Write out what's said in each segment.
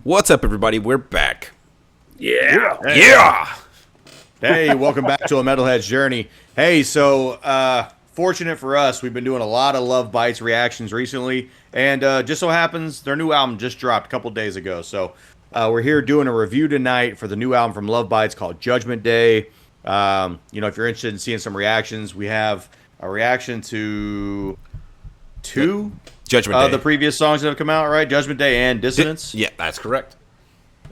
What's up, everybody? We're back. Yeah. Yeah! Hey, welcome back to a Metalhead's Journey. Hey, so fortunate for us, we've been doing a lot of Love Bites reactions recently, and just so happens their new album just dropped a couple days ago. So we're here doing a review tonight for the new album from Love Bites called Judgment Day. If you're interested in seeing some reactions, we have a reaction to two Judgment Day. the previous songs that have come out, right? Judgment Day and Dissonance. Yeah, that's correct.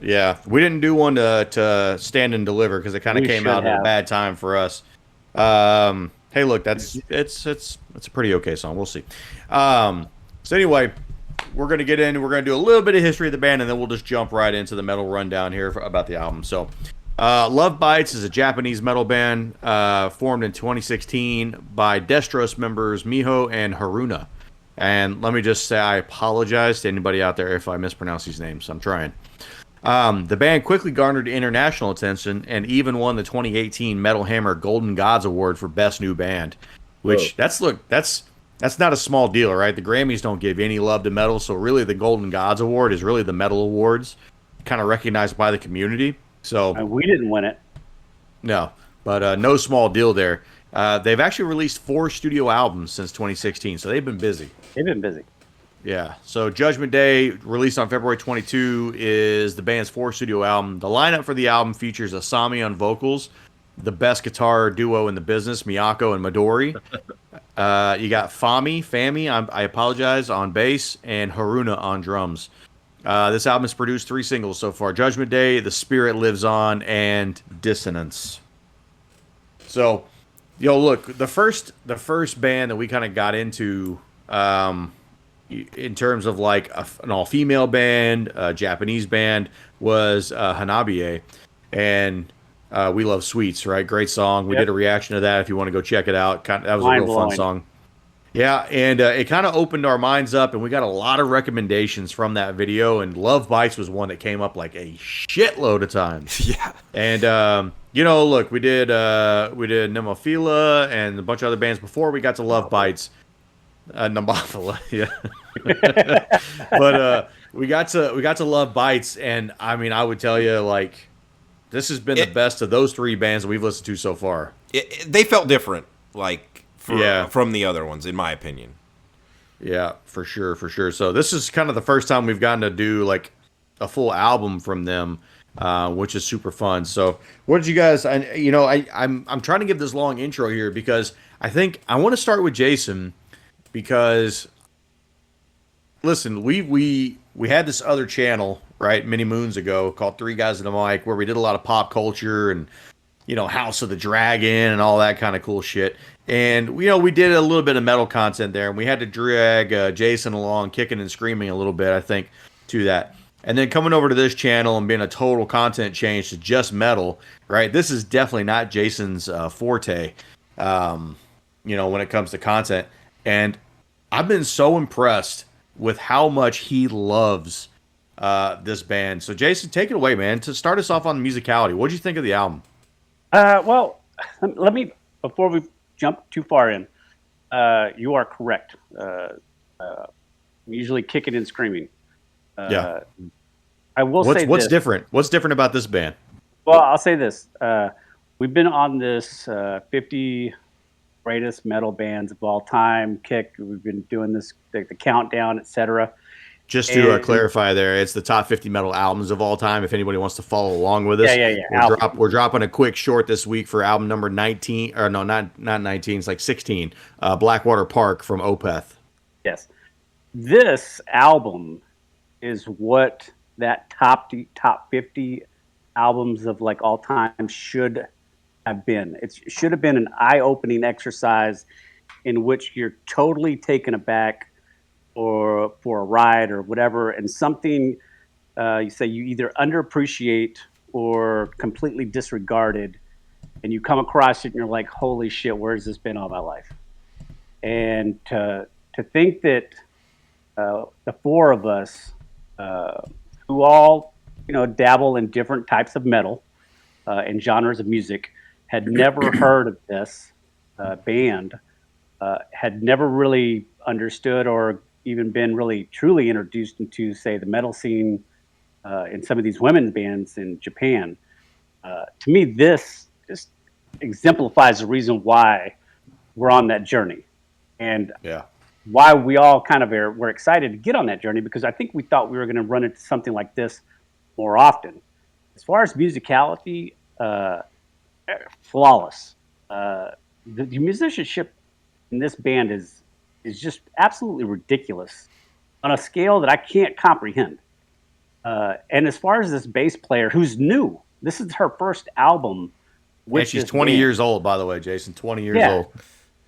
Yeah, we didn't do one to Stand and Deliver because it kind of came out at a bad time for us. Hey, look, it's a pretty okay song. We'll see. So anyway, we're gonna get in. We're gonna do a little bit of history of the band, and then we'll just jump right into the metal rundown here about the album. So, Love Bites is a Japanese metal band formed in 2016 by Destros members Miho and Haruna. And let me just say, I apologize to anybody out there if I mispronounce these names. I'm trying. The band quickly garnered international attention and even won the 2018 Metal Hammer Golden Gods Award for Best New Band, which that's not a small deal, right? The Grammys don't give any love to metal, so really the Golden Gods Award is really the metal awards, kind of recognized by the community. So we didn't win it. No, but no small deal there. They've actually released 4 studio albums since 2016, so they've been busy. They've been busy. Yeah, so Judgment Day, released on February 22, is the band's 4th studio album. The lineup for the album features Asami on vocals, the best guitar duo in the business, Miyako and Midori. You got Fami, I apologize, on bass, and Haruna on drums. This album has produced 3 singles so far: Judgment Day, The Spirit Lives On, and Dissonance. So, look, the first band that we kind of got into, in terms of like an all-female band, a Japanese band, was Hanabiye, and We Love Sweets, right? Great song. We did a reaction to that if you want to go check it out. That was a real fun song. Yeah, and it kind of opened our minds up, and we got a lot of recommendations from that video, and Love Bites was one that came up like a shitload of times. Yeah. And, look, we did Nemophila and a bunch of other bands before we got to Love Bites. Nemophila, yeah. But we got to Love Bites, and I mean, I would tell you, like, this has been the best of those 3 bands that we've listened to so far. They felt different, like, from the other ones, in my opinion. Yeah, for sure. So this is kind of the first time we've gotten to do like a full album from them, which is super fun. So what did you guys? I'm trying to give this long intro here because I think I want to start with Jason because listen, we had this other channel, right, many moons ago called 3 Guys in the Mic, where we did a lot of pop culture and House of the Dragon and all that kind of cool shit. And, we did a little bit of metal content there, and we had to drag Jason along, kicking and screaming a little bit, I think, to that. And then coming over to this channel and being a total content change to just metal, right? This is definitely not Jason's forte, when it comes to content. And I've been so impressed with how much he loves this band. So, Jason, take it away, man. To start us off on Musicality, what did you think of the album? Well, let me, before we jump too far in, you are correct. Usually kicking and screaming. Yeah. I will say what's different? What's different about this band? Well, I'll say this. We've been on this 50 greatest metal bands of all time kick. We've been doing this, the countdown, etc. Just to clarify there, it's the top 50 metal albums of all time, if anybody wants to follow along with us. Yeah. We're dropping a quick short this week for album number 19, or no, not 19, it's like 16, Blackwater Park from Opeth. Yes. This album is what that top 50 albums of like all time should have been. It should have been an eye-opening exercise in which you're totally taken aback or for a ride or whatever, and something you say you either underappreciate or completely disregarded, and you come across it and you're like, holy shit, where's this been all my life? And to think that the 4 of us, who all dabble in different types of metal and genres of music, had never heard of this band, had never really understood or even been really truly introduced into, say, the metal scene in some of these women bands in Japan. To me, this just exemplifies the reason why we're on that journey, and why we all kind of were excited to get on that journey, because I think we thought we were going to run into something like this more often. As far as musicality, flawless. The musicianship in this band is just absolutely ridiculous on a scale that I can't comprehend. And as far as this bass player, who's new, this is her first album. And she's 20 years old, by the way, Jason. 20 years old.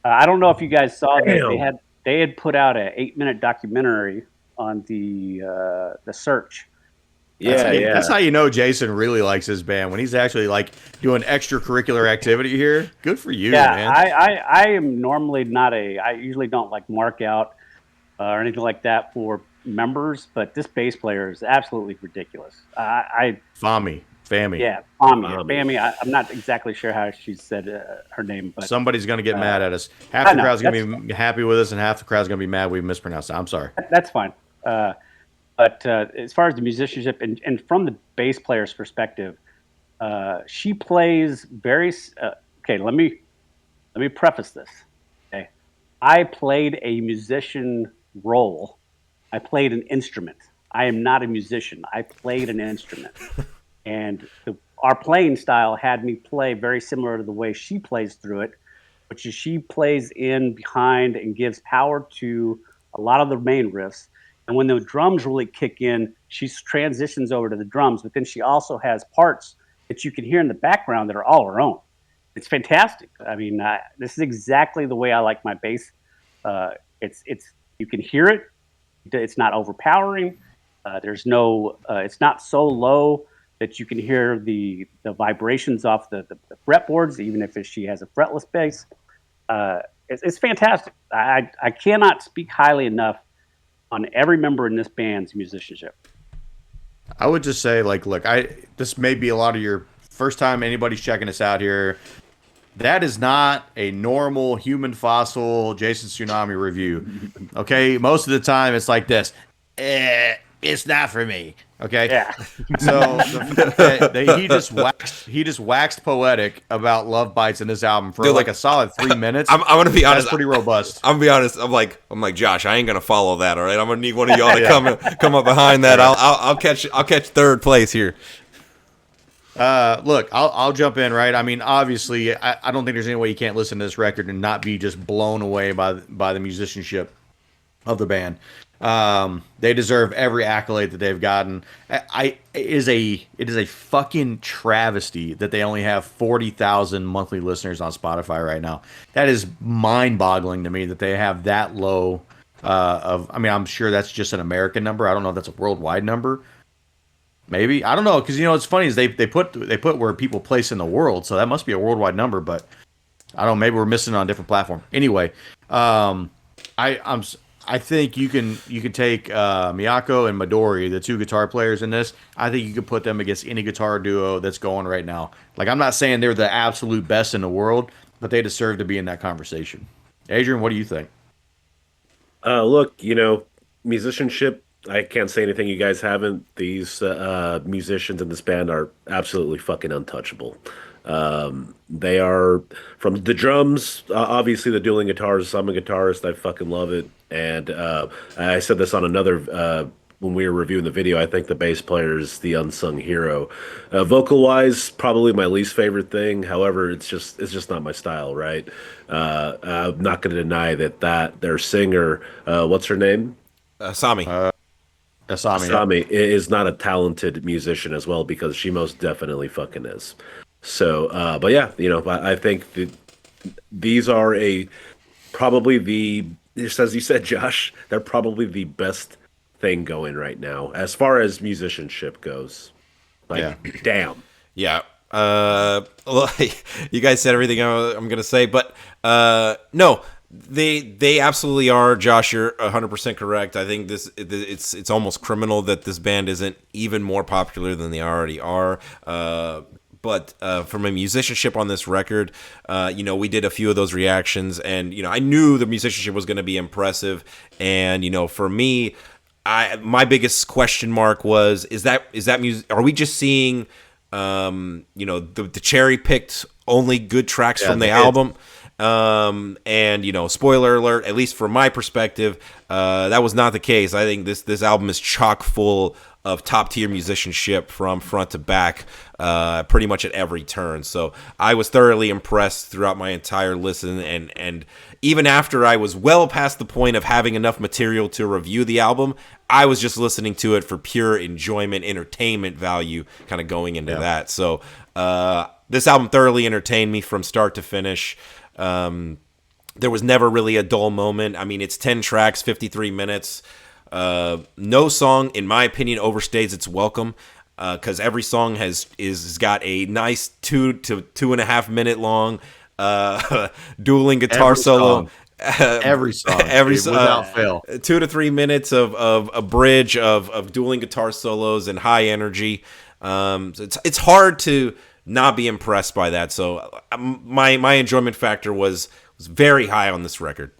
I don't know if you guys saw that they had put out an 8-minute documentary on the Search. That's how you know Jason really likes his band, when he's actually like doing extracurricular activity here. Good for you, man. I am normally not I usually don't like mark out or anything like that for members, but this bass player is absolutely ridiculous. Fami. Yeah, Fami. I'm not exactly sure how she said her name, but somebody's going to get mad at us. Half the crowd's going to be happy with us, and half the crowd's going to be mad we mispronounced it. I'm sorry. That's fine. But as far as the musicianship and from the bass player's perspective, she plays very. Okay, let me preface this. Okay, I played a musician role. I played an instrument. I am not a musician. I played an instrument. And our playing style had me play very similar to the way she plays through it, which is she plays in behind and gives power to a lot of the main riffs. And when the drums really kick in, she transitions over to the drums, but then she also has parts that you can hear in the background that are all her own. It's fantastic. I mean, this is exactly the way I like my bass. It's you can hear it. It's not overpowering. It's not so low that you can hear the vibrations off the fretboards, even if she has a fretless bass. It's fantastic. I cannot speak highly enough on every member in this band's musicianship. I would just say, look, this may be a lot of your first time anybody's checking us out here. That is not a normal human fossil Jason Tsunami review. Okay, most of the time it's like this. It's not for me. Okay. Yeah. So he just waxed poetic about Love Bites in this album for a solid 3 minutes. I'm gonna be honest. That's pretty robust. I'm gonna be honest. I'm like Josh. I ain't gonna follow that. All right. I'm gonna need one of y'all to come up behind that. I'll catch third place here. Look, I'll jump in, right? I mean, obviously, I don't think there's any way you can't listen to this record and not be just blown away by the musicianship of the band. They deserve every accolade that they've gotten. It is a fucking travesty that they only have 40,000 monthly listeners on Spotify right now. That is mind-boggling to me that they have that low I'm sure that's just an American number. I don't know if that's a worldwide number. Maybe. I don't know, because it's funny is they put where people place in the world, so that must be a worldwide number, but I don't know, maybe we're missing it on a different platform. Anyway, I think you can take Miyako and Midori, the two guitar players in this. I think you could put them against any guitar duo that's going right now. Like, I'm not saying they're the absolute best in the world, but they deserve to be in that conversation. Adrian, what do you think? Look, musicianship, I can't say anything you guys haven't. These musicians in this band are absolutely fucking untouchable. They are, from the drums, obviously the dueling guitars. I'm a guitarist. I fucking love it. And I said this on another, when we were reviewing the video, I think the bass player is the unsung hero. Vocal-wise, probably my least favorite thing. However, it's just not my style, right? I'm not going to deny that their singer, what's her name? Asami. Asami is not a talented musician as well, because she most definitely fucking is. So, but yeah, I think that these are probably just as you said, Josh, they're probably the best thing going right now as far as musicianship goes. Damn. Yeah. You guys said everything I'm gonna say, but no. They absolutely are, Josh. You're 100% correct. I think it's almost criminal that this band isn't even more popular than they already are. But from a musicianship on this record, we did a few of those reactions, and I knew the musicianship was going to be impressive. And for me, my biggest question mark was is that music? Are we just seeing the cherry picked only good tracks from the album? And spoiler alert, at least from my perspective, that was not the case. I think this album is chock full of top tier musicianship from front to back, pretty much at every turn. So I was thoroughly impressed throughout my entire listen, and even after I was well past the point of having enough material to review the album, I was just listening to it for pure enjoyment, entertainment value, kind of going into that. So this album thoroughly entertained me from start to finish. There was never really a dull moment. I mean, it's 10 tracks, 53 minutes. No song, in my opinion, overstays its welcome, because every song has got a nice 2 to 2.5 minute long dueling guitar solo. Every song, without fail. 2 to 3 minutes of a bridge of dueling guitar solos and high energy. So it's hard to not be impressed by that. So my enjoyment factor was very high on this record.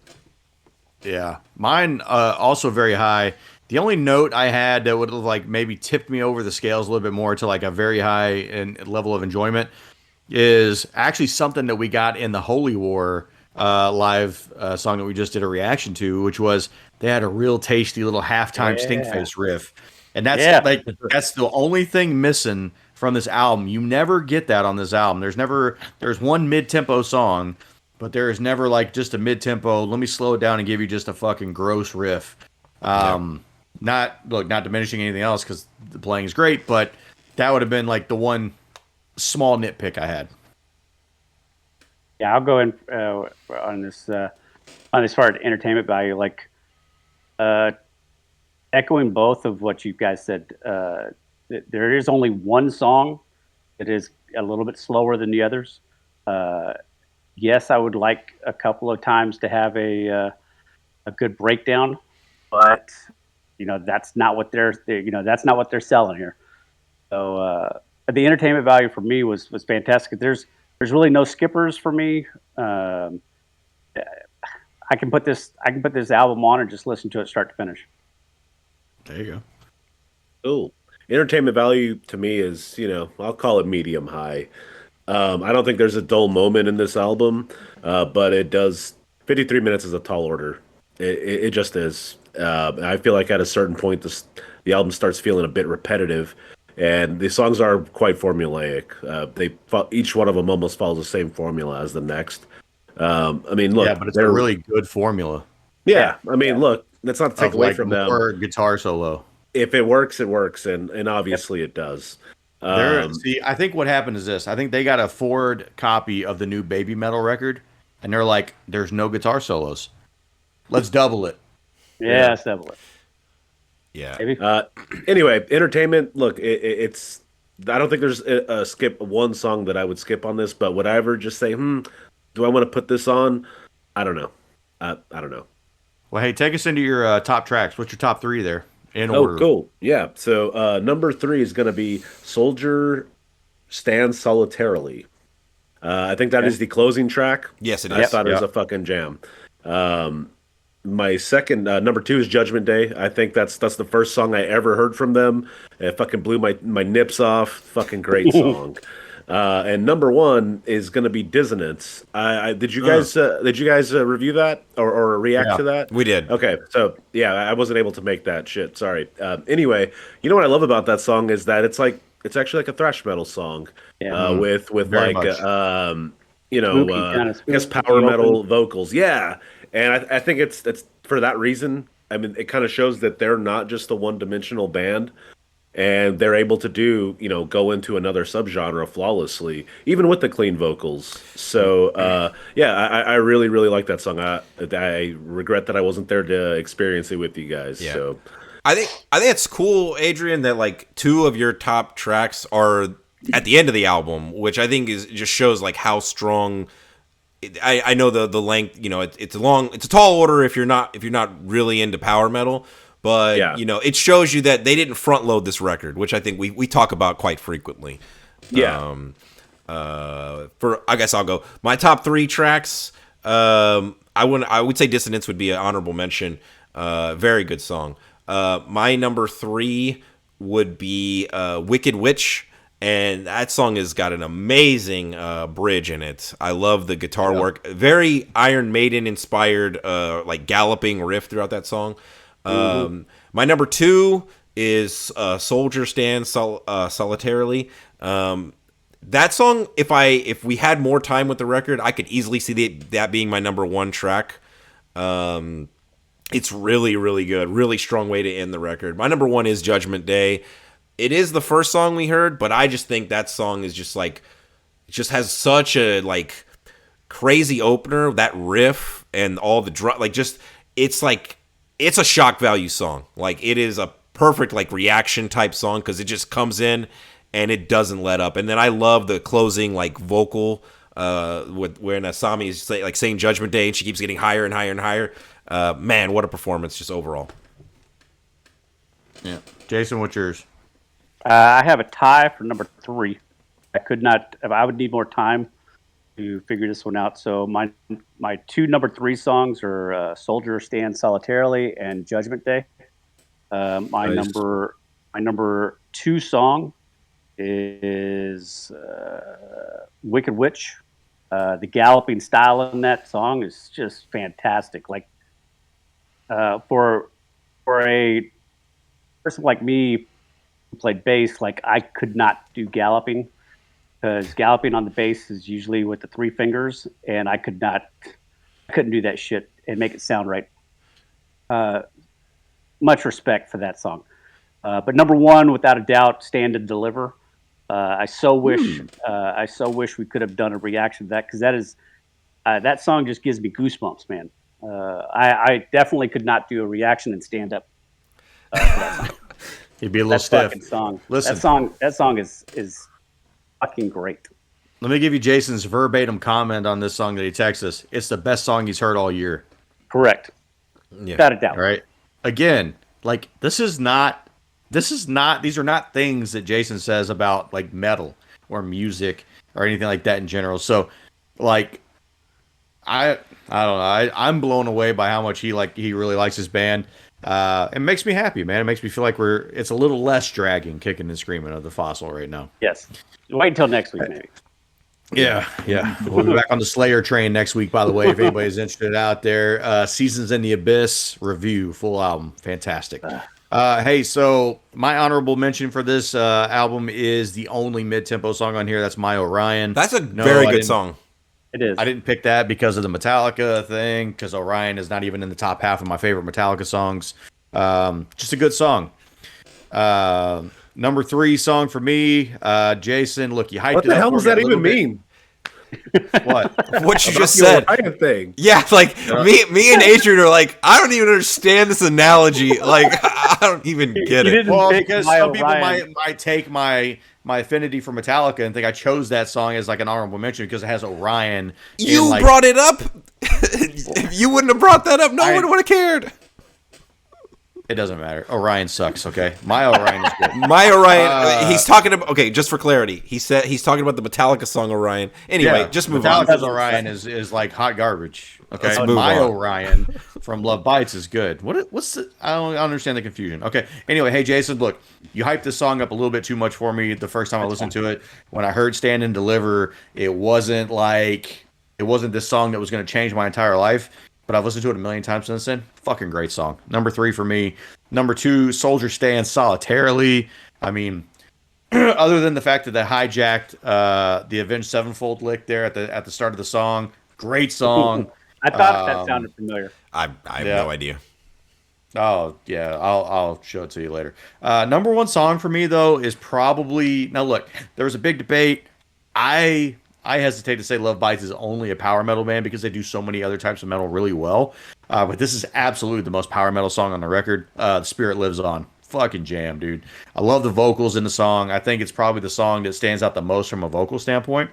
Yeah, mine also very high. The only note I had that would have like maybe tipped me over the scales a little bit more to like a very high level of enjoyment is actually something that we got in the Holy War live song that we just did a reaction to, which was they had a real tasty little halftime Stinkface riff, and that's that's the only thing missing from this album. You never get that on this album. There's one mid-tempo song, but there is never like just a mid-tempo, let me slow it down and give you just a fucking gross riff. Not diminishing anything else because the playing is great, but that would have been like the one small nitpick I had. Yeah, I'll go in on this part of entertainment value, like echoing both of what you guys said. There is only one song that is a little bit slower than the others. Yes, I would like a couple of times to have a good breakdown, but that's not what that's not what they're selling here. So the entertainment value for me was fantastic. There's really no skippers for me. I can put this album on and just listen to it start to finish. There you go. Cool. Entertainment value to me is, I'll call it medium high. I don't think there's a dull moment in this album, but it does. 53 minutes is a tall order. It just is. I feel like at a certain point, the album starts feeling a bit repetitive, and the songs are quite formulaic. Each one of them almost follows the same formula as the next. I mean, look, but it's a really good formula. Yeah, I mean, look, that's not to take away from them. Or guitar solo. If it works, it works, and obviously it does. See, I think what happened is this. I think they got a forward copy of the new Baby Metal record, and they're like, there's no guitar solos. Let's double it. Yeah, let's double it. Yeah. Anyway, entertainment, look, it's... I don't think there's one song that I would skip on this, but would I ever just say, do I want to put this on? I don't know. I don't know. Well, hey, take us into your top tracks. What's your top 3 there? In order. Oh, cool. Yeah. So number 3 is going to be Soldier Stands Solitarily. I think that is the closing track. Yes, it is. I thought it was a fucking jam. My second, number 2 is Judgment Day. I think that's the first song I ever heard from them. It fucking blew my nips off. Fucking great song. And number 1 is going to be Dissonance. Did you guys review that or react to that? We did. Okay, so yeah, I wasn't able to make that shit. Sorry. Anyway, you know what I love about that song is that it's actually like a thrash metal song. Yeah. With Very like much. I guess power metal vocals. Yeah, and I think it's for that reason. I mean, it kind of shows that they're not just a one-dimensional band. And they're able to go into another subgenre flawlessly, even with the clean vocals. So, I really, really like that song. I regret that I wasn't there to experience it with you guys. Yeah. So, I think it's cool, Adrian, that like 2 of your top tracks are at the end of the album, which I think just shows like how strong. I know the length. It's long. It's a tall order if you're not really into power metal. But, it shows you that they didn't front load this record, which I think we talk about quite frequently. Yeah. I guess I'll go. My top 3 tracks, I would say Dissonance would be an honorable mention. Very good song. My number 3 would be Wicked Witch. And that song has got an amazing bridge in it. I love the guitar work. Very Iron Maiden inspired, like galloping riff throughout that song. My number 2 is Soldier Stands Solitarily. That song, if we had more time with the record, I could easily see that being my number 1 track. It's really, really good. Really strong way to end the record. My number 1 is Judgment Day. It is the first song we heard, but I just think that song is just like, it just has such a like crazy opener. That riff and all the drum, like just it's a shock value song. Like it is a perfect like reaction type song because it just comes in and it doesn't let up. And then I love the closing like vocal when Asami is saying Judgment Day and she keeps getting higher and higher and higher. Man, what a performance just overall. Yeah, Jason, what's yours? I have a tie for number 3. I would need more time to figure this one out. So my 2 number 3 songs are Soldier Stands Solitarily and Judgment Day. My number 2 song is Wicked Witch. The galloping style in that song is just fantastic. Like for a person like me who played bass, like I could not do galloping because galloping on the bass is usually with the 3 fingers, and I couldn't do that shit and make it sound right. Much respect for that song. But number 1, without a doubt, Stand and Deliver. I so wish we could have done a reaction to that because that song just gives me goosebumps, man. I definitely could not do a reaction and stand up. For that song. He'd be a little stiff. Song. Listen, that song is fucking great. Let me give you Jason's verbatim comment on this song that he texted us. It's the best song he's heard all year. Correct. Yeah. Without a doubt. All right. Again, like these are not things that Jason says about like metal or music or anything like that in general. So like I don't know. I'm blown away by how much he really likes his band. It makes me happy, man. It makes me feel like it's a little less dragging, kicking and screaming of the Fossil right now. Yes. Wait until next week, maybe. Yeah. We'll be back on the Slayer train next week, by the way, if anybody's interested out there. Seasons in the Abyss review, full album. Fantastic. Hey, so my honorable mention for this album is the only mid-tempo song on here. That's My Orion. That's a very good song. It is. I didn't pick that because of the Metallica thing, because Orion is not even in the top half of my favorite Metallica songs. Just a good song. Number 3 song for me, Jason. Look, you hyped it up. What the hell does that even mean? What? What you just said. Orion thing. Yeah, like me and Adrian are like, I don't even understand this analogy. Like, I don't even get it. Well, because some people might take my affinity for Metallica and think I chose that song as like an honorable mention because it has Orion. You brought it up. If you wouldn't have brought that up, no one would have cared. It doesn't matter. Orion sucks, okay? My Orion is good. My Orion, he's talking about, okay, just for clarity, he's talking about the Metallica song Orion. Anyway, just move on. Metallica's Orion is like hot garbage, okay? Let's move My on. Orion from Love Bites is good. What's the, I don't understand the confusion. Okay, anyway, hey, Jason, look, you hyped this song up a little bit too much for me the first time I listened to it. When I heard Stand and Deliver, it wasn't this song that was going to change my entire life. But I've listened to it a million times since then. Fucking great song. Number 3 for me. Number 2, Soldier Stands Solitarily. I mean, other than the fact that they hijacked the Avenged Sevenfold lick there at the start of the song, great song. I thought that sounded familiar. I have no idea. Oh yeah, I'll show it to you later. Number 1 song for me though is probably, now look, there was a big debate. I hesitate to say Love Bites is only a power metal band because they do so many other types of metal really well. But this is absolutely the most power metal song on the record. The Spirit Lives On. Fucking jam, dude. I love the vocals in the song. I think it's probably the song that stands out the most from a vocal standpoint.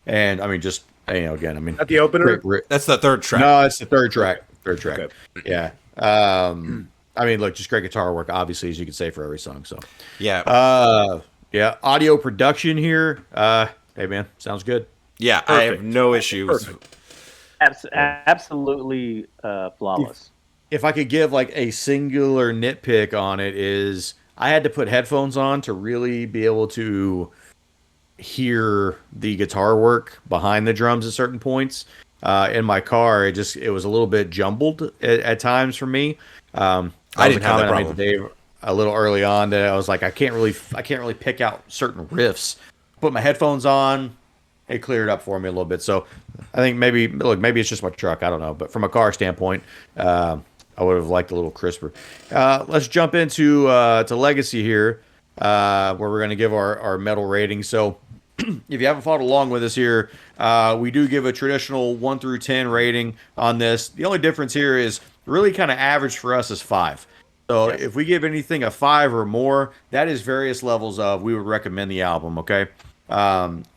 And I mean, just, again, I mean. At the opener? That's the third track. No, it's the third track. Okay. Yeah. I mean, look, just great guitar work, obviously, as you could say for every song. So, Yeah. yeah. Audio production here. Hey, man, sounds good. Yeah, perfect. I have no issues. Absolutely flawless. if I could give like a singular nitpick on it is I had to put headphones on to really be able to hear the guitar work behind the drums at certain points. In my car, it was a little bit jumbled at times for me. I That was a didn't have that comment I made to problem. Dave a little early on that I was like, I can't really pick out certain riffs. Put my headphones on, it cleared up for me a little bit. So I think maybe it's just my truck. I don't know, but from a car standpoint, I would have liked a little crisper. Let's jump into to Legacy here, where we're going to give our metal rating. So if you haven't followed along with us here, we do give a traditional 1 through 10 rating on this. The only difference here is really kind of average for us is 5. So Yes. if we give anything a 5 or more, that is various levels of we would recommend the album, okay?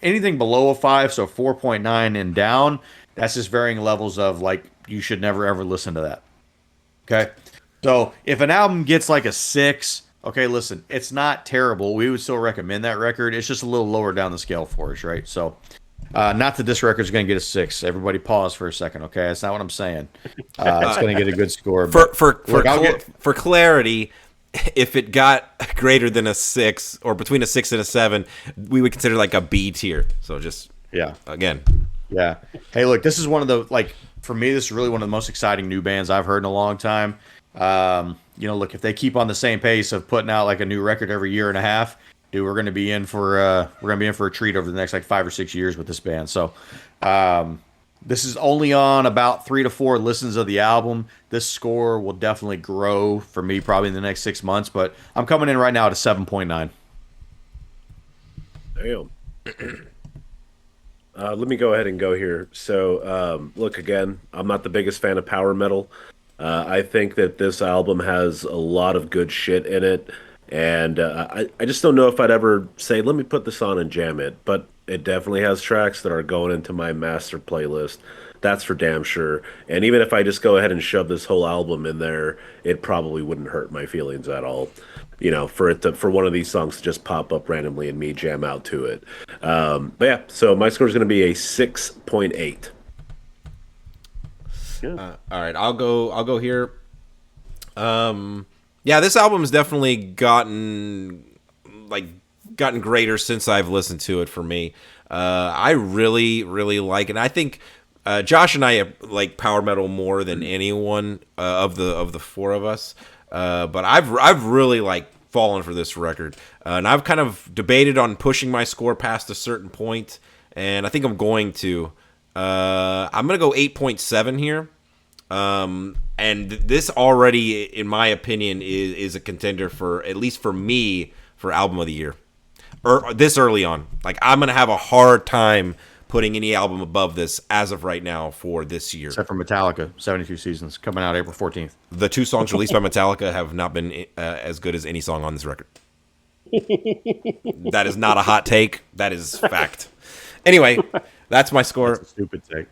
Anything below a 5, so 4.9 and down, that's just varying levels of like you should never ever listen to that. Okay. So if an album gets like a 6, okay, listen, it's not terrible. We would still recommend that record. It's just a little lower down the scale for us, right? So, not that this record's going to get a 6. Everybody pause for a second, okay? That's not what I'm saying. It's going to get a good score. But look, For clarity, if it got greater than a 6 or between a 6 and a 7, we would consider like a B tier. So just yeah. again, Yeah. Hey, look, this is one of the for me, this is really one of the most exciting new bands I've heard in a long time. Look, if they keep on the same pace of putting out like a new record every year and a half, dude, we're gonna be in for a treat over the next like 5 or 6 years with this band. So, this is only on about 3 to 4 listens of the album. This score will definitely grow for me probably in the next 6 months, but I'm coming in right now at a 7.9. Damn. Let me go ahead and go here. So, look, again, I'm not the biggest fan of power metal. I think that this album has a lot of good shit in it. And I just don't know if I'd ever say, let me put this on and jam it. But it definitely has tracks that are going into my master playlist. That's for damn sure. And even if I just go ahead and shove this whole album in there, it probably wouldn't hurt my feelings at all. For one of these songs to just pop up randomly and me jam out to it. But yeah, so my score is going to be a 6.8. all right, I'll go here. Yeah, this album has definitely gotten greater since I've listened to it. For me, I really like it. And I think Josh and I like power metal more than anyone of the four of us. But I've really fallen for this record, and I've kind of debated on pushing my score past a certain point, and I think I'm going to. I'm gonna go 8.7 here. And this already, in my opinion, is a contender for, at least for me, for album of the year. Or this early on, I'm gonna have a hard time putting any album above this as of right now for this year. Except for Metallica, 72 Seasons, coming out April 14th. The 2 songs released by Metallica have not been as good as any song on this record. That is not a hot take. That is fact. Anyway, that's my score. That's a stupid take.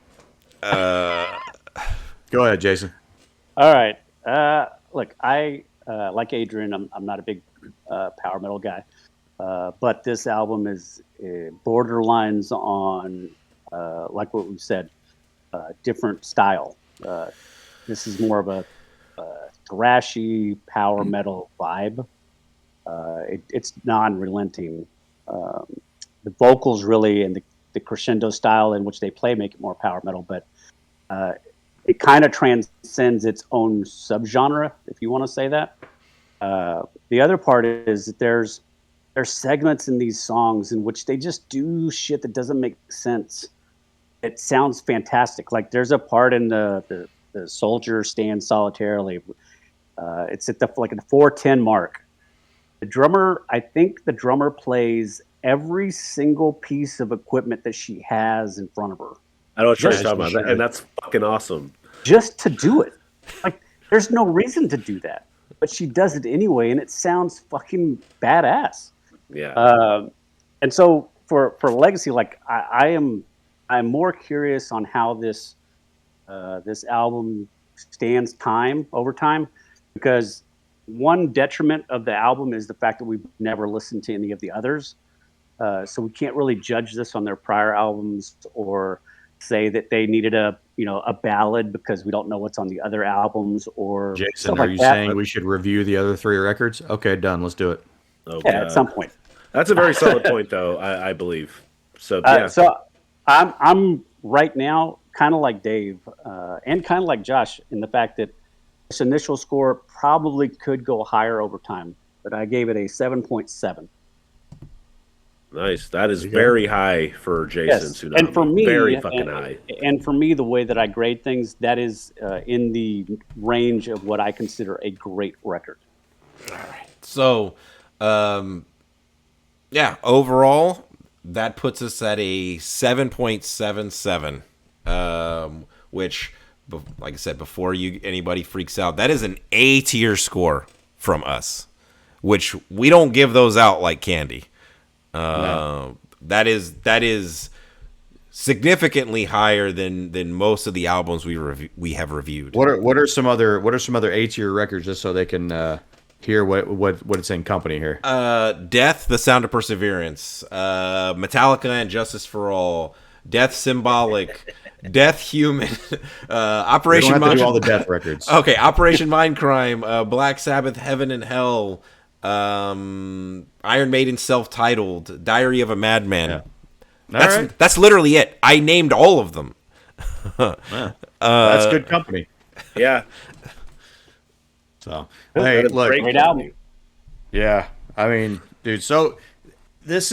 Go ahead, Jason. All right. Look, I like Adrian. I'm not a big power metal guy, but this album is borderlines on, like what we said, different style. This is more of a thrashy power metal vibe. It's non-relenting. The vocals really and the crescendo style in which they play make it more power metal, but it kind of transcends its own subgenre, if you want to say that. The other part is that there's segments in these songs in which they just do shit that doesn't make sense. It sounds fantastic. Like there's a part in the soldier stands solitarily. It's at the 4:10 mark. I think the drummer plays every single piece of equipment that she has in front of her. I know what you're talking about, and that's fucking awesome. Just to do it. There's no reason to do that. But she does it anyway, and it sounds fucking badass. Yeah. And so for Legacy, I'm more curious on how this album stands over time, because one detriment of the album is the fact that we've never listened to any of the others. So we can't really judge this on their prior albums or say that they needed a ballad because we don't know what's on the other albums or Jason, stuff are like you that. saying we should review the other 3 records? Okay, done. Let's do it. Oh, Yeah, God. at some point. That's a very solid point, though. I believe. So yeah. So I'm right now kind of like Dave and kind of like Josh in the fact that this initial score probably could go higher over time, but I gave it a 7.7. Nice. That is very high for Jason Tsunami. And for me, very fucking high. And for me, the way that I grade things, that is in the range of what I consider a great record. All right. So, yeah, overall, that puts us at a 7.77, which, like I said, before anybody freaks out, that is an A tier score from us, which we don't give those out like candy. No. That is significantly higher than most of the albums we have reviewed. What are some other A tier records just so they can hear what it's in company here? Death, The Sound of Perseverance, Metallica and Justice for All, Death Symbolic, Death Human, Operation We don't have to Mind. do all the Death records. Okay, Operation Mindcrime, Black Sabbath, Heaven and Hell, Iron Maiden self-titled, Diary of a Madman. Yeah. That's literally it. I named all of them. That's good company. Yeah. So hey, look, Great album. yeah, I mean, dude. So this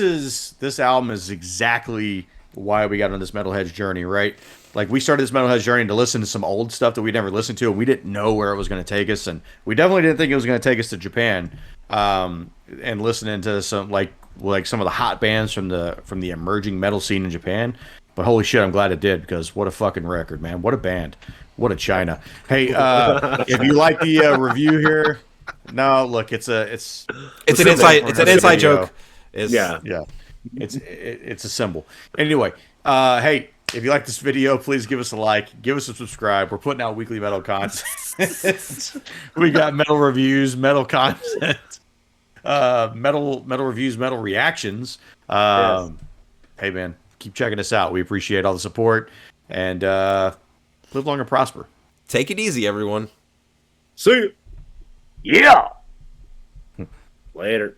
album is exactly why we got on this Metalheads journey, right? Like we started this Metalheads journey to listen to some old stuff that we never listened to, and we didn't know where it was going to take us, and we definitely didn't think it was going to take us to Japan. And listening to some like some of the hot bands from the emerging metal scene in Japan. But holy shit, I'm glad it did, because what a fucking record, man! What a band! What a China! Hey, if you like the review here, no, look, it's an inside joke. Yeah. It's a symbol. Anyway, hey, if you like this video, please give us a like, give us a subscribe. We're putting out weekly metal content. We got metal reviews, metal content, metal reviews, metal reactions. Yes. Hey man, keep checking us out. We appreciate all the support, and live long and prosper. Take it easy, everyone. See you. Yeah. Later.